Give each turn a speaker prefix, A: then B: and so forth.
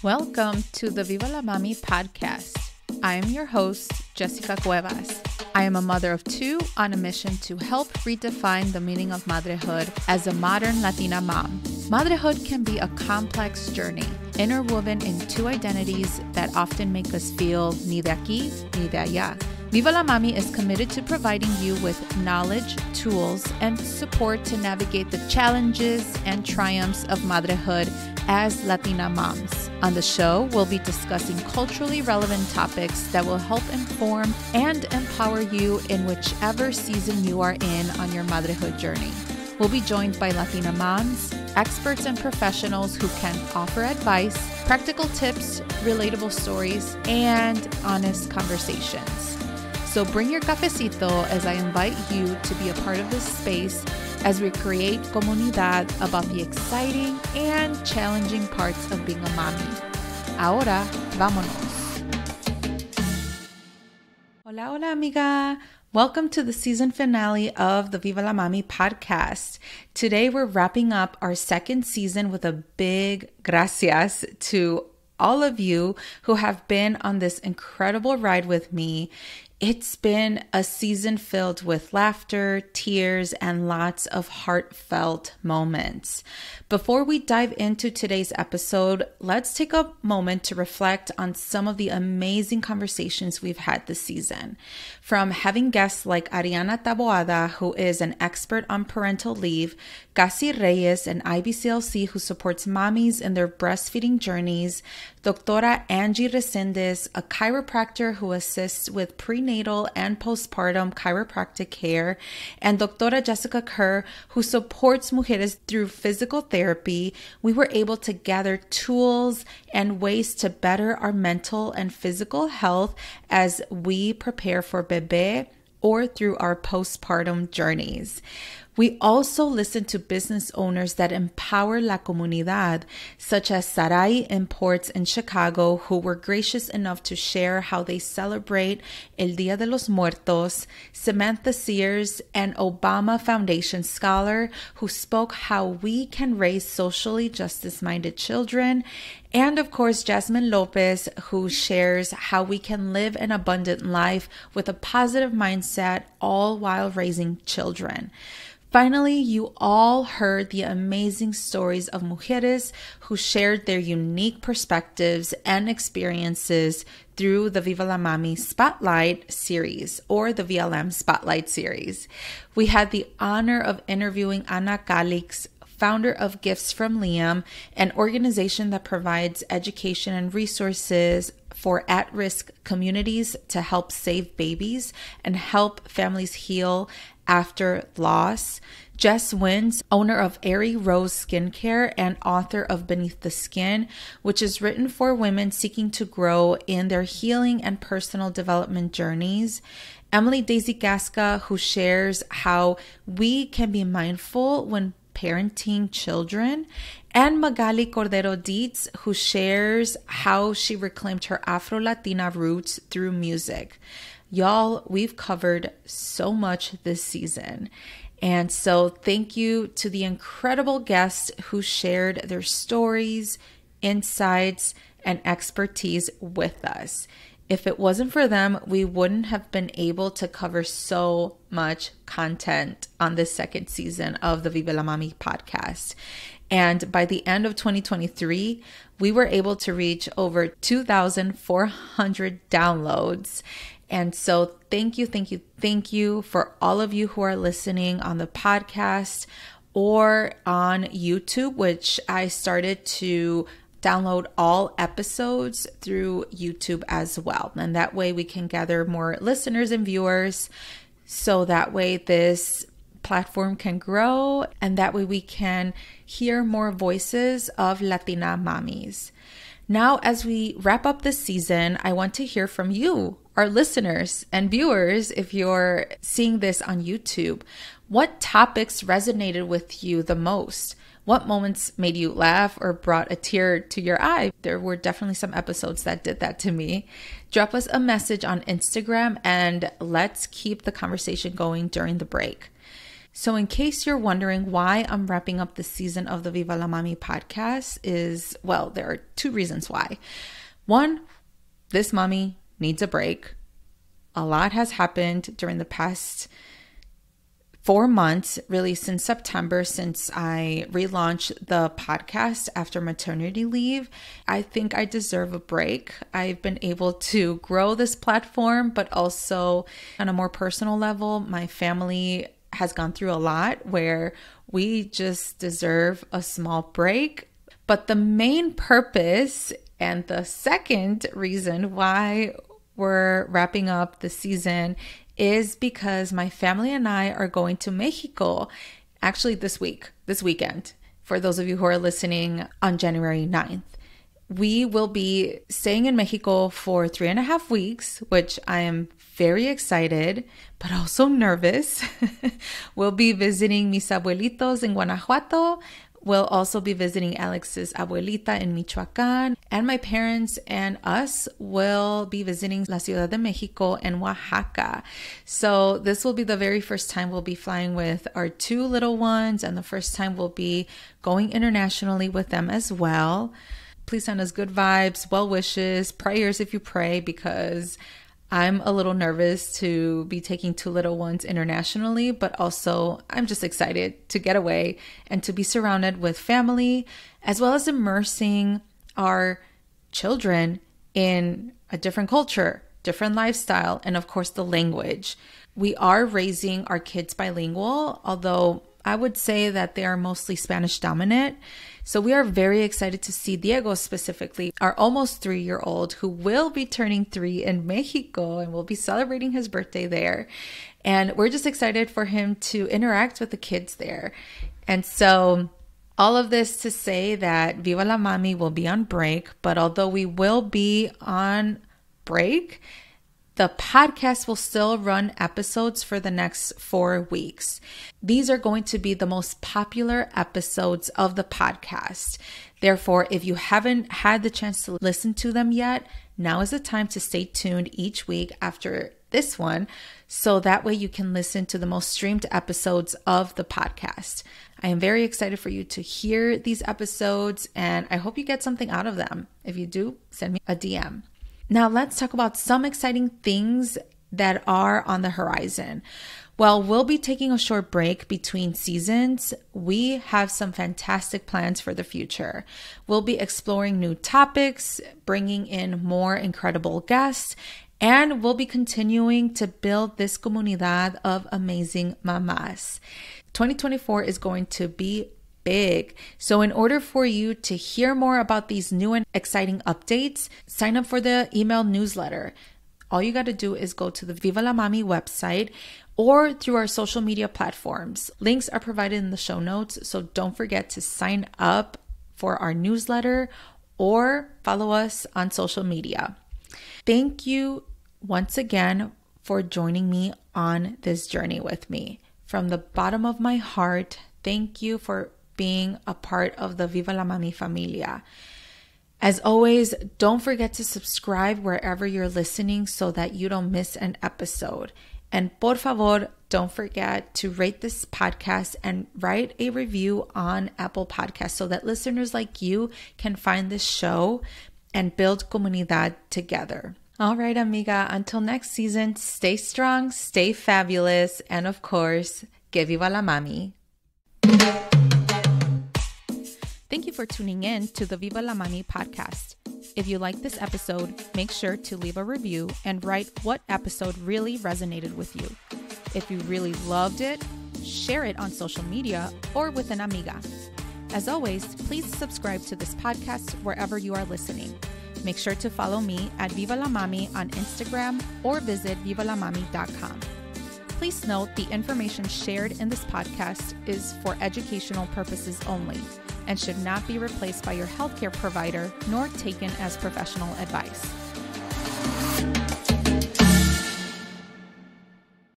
A: Welcome to the Viva la Mami podcast. I am your host, Jessica Cuevas. I am a mother of two on a mission to help redefine the meaning of motherhood as a modern Latina mom. Motherhood can be a complex journey, interwoven in two identities that often make us feel ni de aquí ni de allá. Viva la Mami is committed to providing you with knowledge, tools, and support to navigate the challenges and triumphs of motherhood as Latina moms. On the show, we'll be discussing culturally relevant topics that will help inform and empower you in whichever season you are in on your motherhood journey. We'll be joined by Latina moms, experts and professionals who can offer advice, practical tips, relatable stories, and honest conversations. So bring your cafecito as I invite you to be a part of this space as we create comunidad about the exciting and challenging parts of being a mommy. Ahora, vámonos. Hola, hola, amiga. Welcome to the season finale of the Viva la Mami podcast. Today, we're wrapping up our second season with a big gracias to all of you who have been on this incredible ride with me. It's been a season filled with laughter, tears, and lots of heartfelt moments. Before we dive into today's episode, let's take a moment to reflect on some of the amazing conversations we've had this season. From having guests like Ariana Taboada, who is an expert on parental leave, Gassi Reyes, an IBCLC who supports mommies in their breastfeeding journeys, Doctora Angie Resendez, a chiropractor who assists with prenatal and postpartum chiropractic care, and Doctora Jessica Kerr, who supports mujeres through physical therapy, we were able to gather tools and ways to better our mental and physical health as we prepare for bebé or through our postpartum journeys. We also listened to business owners that empower la comunidad, such as Sarai Imports in Chicago, who were gracious enough to share how they celebrate El Día de los Muertos, Samantha Sears, an Obama Foundation scholar who spoke how we can raise socially justice-minded children, and of course, Jasmine Lopez, who shares how we can live an abundant life with a positive mindset, all while raising children. Finally, you all heard the amazing stories of mujeres who shared their unique perspectives and experiences through the Viva la Mami Spotlight series or the VLM Spotlight series. We had the honor of interviewing Ana Calix, founder of Gifts from Liam, an organization that provides education and resources for at-risk communities to help save babies and help families heal after loss. Jess Wins, owner of Airy Rose Skincare and author of Beneath the Skin, which is written for women seeking to grow in their healing and personal development journeys. Emily Daisy Gasca, who shares how we can be mindful when parenting children, and Magali Cordero Dietz, who shares how she reclaimed her Afro-Latina roots through music. Y'all, we've covered so much this season. And so thank you to the incredible guests who shared their stories, insights, and expertise with us. If it wasn't for them, we wouldn't have been able to cover so much content on this second season of the Viva la Mami podcast. And by the end of 2023, we were able to reach over 2,400 downloads. And so thank you for all of you who are listening on the podcast or on YouTube, which I started to download all episodes through YouTube as well. And that way we can gather more listeners and viewers. So that way this platform can grow and that way we can hear more voices of Latina mommies. Now, as we wrap up this season, I want to hear from you, our listeners and viewers, if you're seeing this on YouTube. What topics resonated with you the most? What moments made you laugh or brought a tear to your eye? There were definitely some episodes that did that to me. Drop us a message on Instagram and let's keep the conversation going during the break. So in case you're wondering why I'm wrapping up the season of the Viva la Mami podcast there are two reasons why. One, this mommy needs a break. A lot has happened during the past 4 months, really since September, since I relaunched the podcast after maternity leave. I think I deserve a break. I've been able to grow this platform, but also on a more personal level, my family has gone through a lot where we just deserve a small break. But the main purpose and the second reason why we're wrapping up the season is because my family and I are going to Mexico actually this weekend. For those of you who are listening on January 9th. We will be staying in Mexico for 3.5 weeks, which I am very excited, but also nervous. We'll be visiting mis abuelitos in Guanajuato. We'll also be visiting Alex's abuelita in Michoacán, and my parents and us will be visiting La Ciudad de Mexico and Oaxaca. So this will be the very first time we'll be flying with our 2 little ones, and the first time we'll be going internationally with them as well. Please send us good vibes, well wishes, prayers if you pray, because I'm a little nervous to be taking 2 little ones internationally, but also I'm just excited to get away and to be surrounded with family, as well as immersing our children in a different culture, different lifestyle, and of course the language. We are raising our kids bilingual, although I would say that they are mostly Spanish dominant. So we are very excited to see Diego specifically, our almost 3-year-old, who will be turning 3 in Mexico and will be celebrating his birthday there. And we're just excited for him to interact with the kids there. And so all of this to say that Viva la Mami will be on break, but although we will be on break, the podcast will still run episodes for the next 4 weeks. These are going to be the most popular episodes of the podcast. Therefore, if you haven't had the chance to listen to them yet, now is the time to stay tuned each week after this one, so that way you can listen to the most streamed episodes of the podcast. I am very excited for you to hear these episodes, and I hope you get something out of them. If you do, send me a DM. Now let's talk about some exciting things that are on the horizon. Well, we'll be taking a short break between seasons. We have some fantastic plans for the future. We'll be exploring new topics, bringing in more incredible guests, and we'll be continuing to build this comunidad of amazing mamás. 2024 is going to be big. So in order for you to hear more about these new and exciting updates, sign up for the email newsletter. All you got to do is go to the Viva la Mami website or through our social media platforms. Links are provided in the show notes, so don't forget to sign up for our newsletter or follow us on social media. Thank you once again for joining me on this journey with me. From the bottom of my heart, thank you for being a part of the Viva la Mami familia. As always, don't forget to subscribe wherever you're listening so that you don't miss an episode. And por favor, don't forget to rate this podcast and write a review on Apple Podcasts so that listeners like you can find this show and build comunidad together. All right, amiga, until next season, stay strong, stay fabulous, and of course, que viva la mami. Thank you for tuning in to the Viva la Mami podcast. If you like this episode, make sure to leave a review and write what episode really resonated with you. If you really loved it, share it on social media or with an amiga. As always, please subscribe to this podcast wherever you are listening. Make sure to follow me at Viva la Mami on Instagram or visit vivalamami.com. Please note the information shared in this podcast is for educational purposes only and should not be replaced by your healthcare provider nor taken as professional advice.